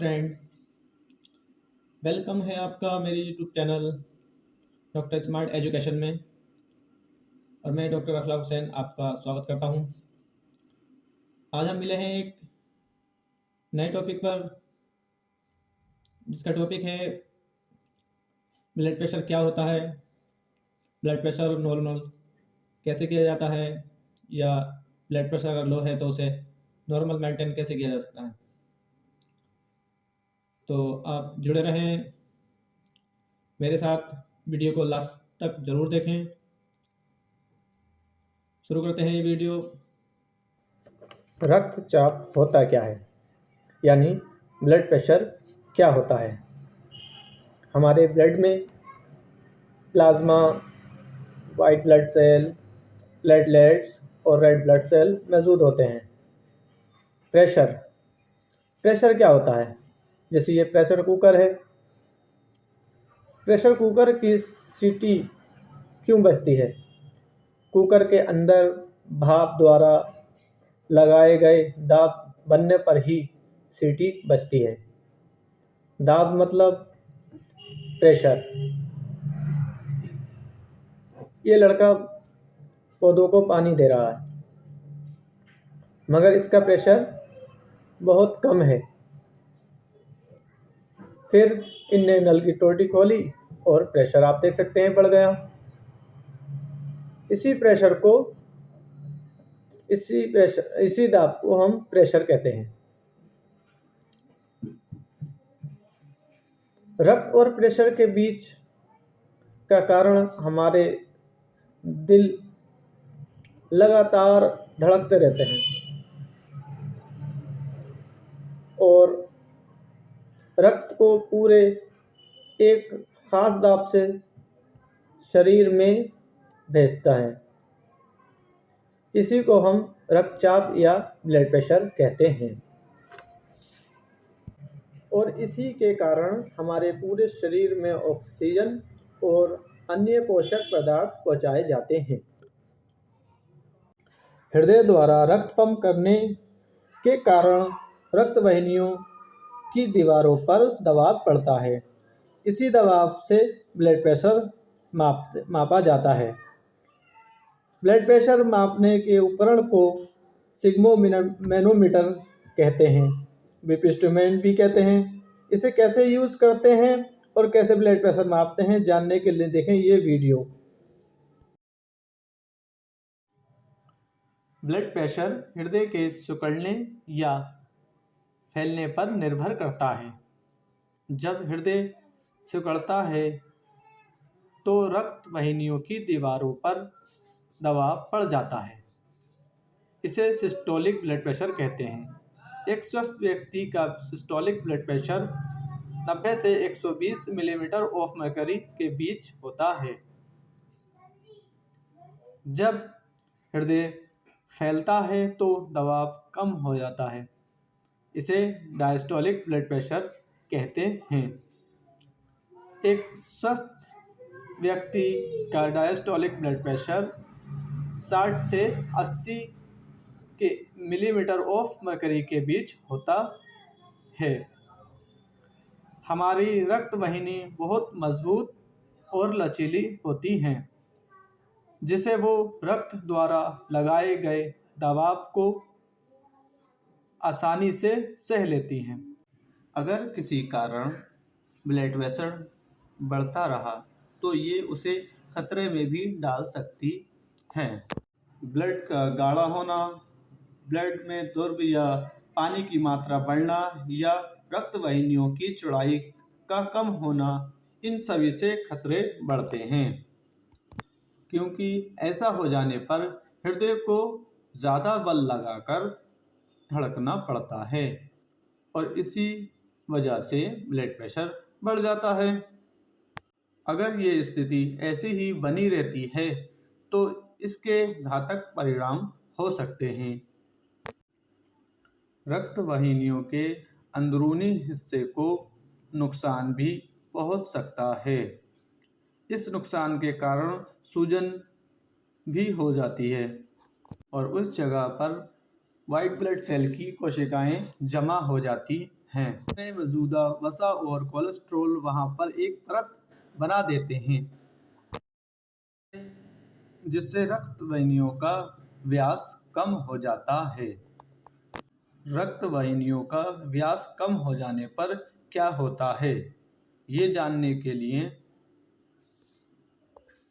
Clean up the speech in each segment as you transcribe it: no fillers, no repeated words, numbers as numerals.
Friend, welcome है आपका मेरे YouTube channel doctor smart education में। और मैं डॉक्टर अखलाक हुसैन आपका स्वागत करता हूं। आज हम मिले हैं एक नए टॉपिक पर, जिसका टॉपिक है ब्लड प्रेशर क्या होता है, ब्लड प्रेशर नॉर्मल कैसे किया जाता है, या ब्लड प्रेशर अगर लो है तो उसे नॉर्मल मेंटेन कैसे किया जा सकता है। तो आप जुड़े रहें मेरे साथ, वीडियो को लास्ट तक ज़रूर देखें। शुरू करते हैं ये वीडियो। रक्तचाप होता क्या है, यानी ब्लड प्रेशर क्या होता है। हमारे ब्लड में plasma, white blood cell, platelets और रेड ब्लड सेल मौजूद होते हैं। प्रेशर प्रेशर क्या होता है? जैसे ये प्रेशर कुकर है। प्रेशर कुकर की सीटी क्यों बजती है? कुकर के अंदर भाप द्वारा लगाए गए दाब बनने पर ही सीटी बजती है। दाब मतलब प्रेशर। ये लड़का पौधों को पानी दे रहा है, मगर इसका प्रेशर बहुत कम है। फिर इनने नल की टोटी खोली और प्रेशर आप देख सकते हैं बढ़ गया। इसी दाब को हम प्रेशर कहते हैं। रक्त और प्रेशर के बीच का कारण हमारे दिल लगातार धड़कते रहते हैं और रक्त को पूरे एक खास दाब से शरीर में भेजता है। इसी को हम रक्तचाप या ब्लड प्रेशर कहते हैं। और इसी के कारण हमारे पूरे शरीर में ऑक्सीजन और अन्य पोषक पदार्थ पहुंचाए जाते हैं। हृदय द्वारा रक्त पंप करने के कारण रक्त वाहिनियों की दीवारों पर दबाव पड़ता है। इसी दबाव से ब्लड प्रेशर मापा जाता है। ब्लड प्रेशर मापने के उपकरण को सिग्मोमैनोमीटर कहते हैं, इंस्ट्रूमेंट भी कहते हैं। इसे कैसे यूज़ करते हैं और कैसे ब्लड प्रेशर मापते हैं, जानने के लिए देखें ये वीडियो। ब्लड प्रेशर हृदय के सिकुड़ने या फैलने पर निर्भर करता है। जब हृदय सिकुड़ता है तो रक्त वाहिनियों की दीवारों पर दबाव पड़ जाता है। इसे सिस्टोलिक ब्लड प्रेशर कहते हैं। एक स्वस्थ व्यक्ति का सिस्टोलिक ब्लड प्रेशर 90 से 120 मिलीमीटर ऑफ मरकरी के बीच होता है। जब हृदय फैलता है तो दबाव कम हो जाता है। इसे डायस्टोलिक ब्लड प्रेशर कहते हैं। एक स्वस्थ व्यक्ति का डायस्टोलिक ब्लड प्रेशर 60 से 80 के मिलीमीटर ऑफ मरकरी के बीच होता है। हमारी रक्त वाहिनी बहुत मजबूत और लचीली होती हैं, जिसे वो रक्त द्वारा लगाए गए दबाव को आसानी से सह लेती हैं। अगर किसी कारण ब्लड प्रेशर बढ़ता रहा तो ये उसे खतरे में भी डाल सकती है। ब्लड का गाढ़ा होना, ब्लड में दुर्ब या पानी की मात्रा बढ़ना या रक्त वाहिनियों की चौड़ाई का कम होना, इन सभी से खतरे बढ़ते हैं, क्योंकि ऐसा हो जाने पर हृदय को ज़्यादा बल लगाकर धड़कना पड़ता है और इसी वजह से ब्लड प्रेशर बढ़ जाता है। अगर ये स्थिति ऐसी ही बनी रहती है तो इसके घातक परिणाम हो सकते हैं। रक्त वाहिनियों के अंदरूनी हिस्से को नुकसान भी पहुंच सकता है। इस नुकसान के कारण सूजन भी हो जाती है और उस जगह पर वाइट ब्लड सेल की कोशिकाएं जमा हो जाती हैं। में मौजूदा वसा और कोलेस्ट्रॉल वहां पर एक परत बना देते हैं, जिससे रक्त वाहिनियों का व्यास कम हो जाता है। रक्त वाहिनियों का व्यास कम हो जाने पर क्या होता है, ये जानने के लिए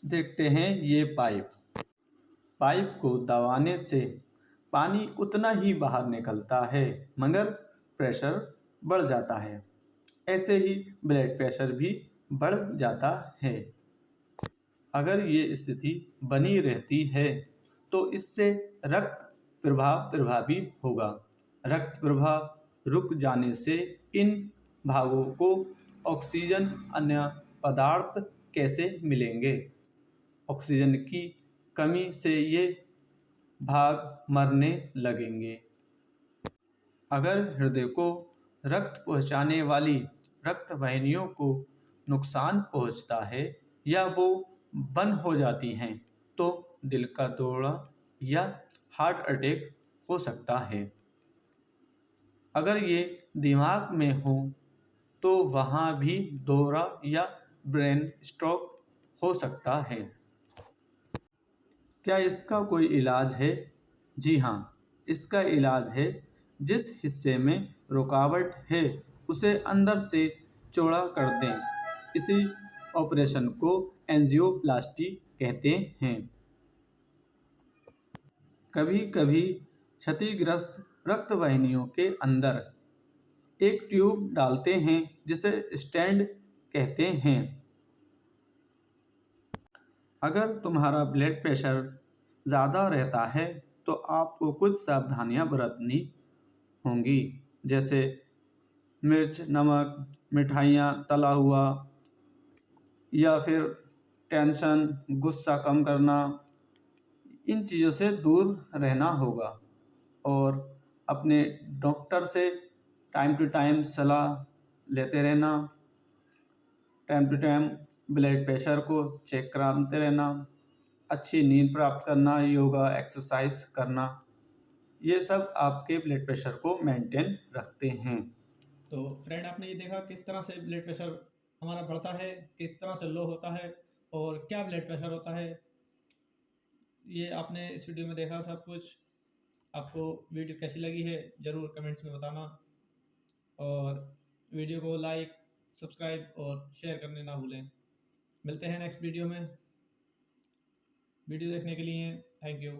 देखते हैं ये पाइप को दबाने से पानी उतना ही बाहर निकलता है, मगर प्रेशर बढ़ जाता है। ऐसे ही ब्लड प्रेशर भी बढ़ जाता है। अगर ये स्थिति बनी रहती है तो इससे रक्त प्रवाह प्रभावित होगा। रक्त प्रवाह रुक जाने से इन भागों को ऑक्सीजन अन्य पदार्थ कैसे मिलेंगे? ऑक्सीजन की कमी से ये भाग मरने लगेंगे। अगर हृदय को रक्त पहुंचाने वाली रक्त वाहिनियों को नुकसान पहुंचता है या वो बंद हो जाती हैं, तो दिल का दौरा या हार्ट अटैक हो सकता है। अगर ये दिमाग में हो तो वहाँ भी दौरा या ब्रेन स्ट्रोक हो सकता है। क्या इसका कोई इलाज है? जी हाँ, इसका इलाज है। जिस हिस्से में रुकावट है उसे अंदर से चौड़ा कर दें। इसी ऑपरेशन को एंजियोप्लास्टी कहते हैं। कभी कभी क्षतिग्रस्त रक्त वाहिनियों के अंदर एक ट्यूब डालते हैं जिसे स्टेंट कहते हैं। अगर तुम्हारा ब्लड प्रेशर ज़्यादा रहता है तो आपको कुछ सावधानियां बरतनी होंगी, जैसे मिर्च, नमक, मिठाइयाँ, तला हुआ या फिर टेंशन, गुस्सा कम करना। इन चीज़ों से दूर रहना होगा और अपने डॉक्टर से टाइम टू टाइम सलाह लेते रहना। Time to time blood pressure को चेक कराते रहना। अच्छी नींद प्राप्त करना, योगा, एक्सरसाइज करना, ये सब आपके ब्लड प्रेशर को मेंटेन रखते हैं। तो फ्रेंड, आपने ये देखा किस तरह से ब्लड प्रेशर हमारा बढ़ता है, किस तरह से लो होता है और क्या ब्लड प्रेशर होता है। ये आपने इस वीडियो में देखा सब कुछ। आपको वीडियो कैसी लगी है ज़रूर कमेंट्स में बताना और वीडियो को लाइक, सब्सक्राइब और शेयर करने ना भूलें। मिलते हैं नेक्स्ट वीडियो में। वीडियो देखने के लिए थैंक यू।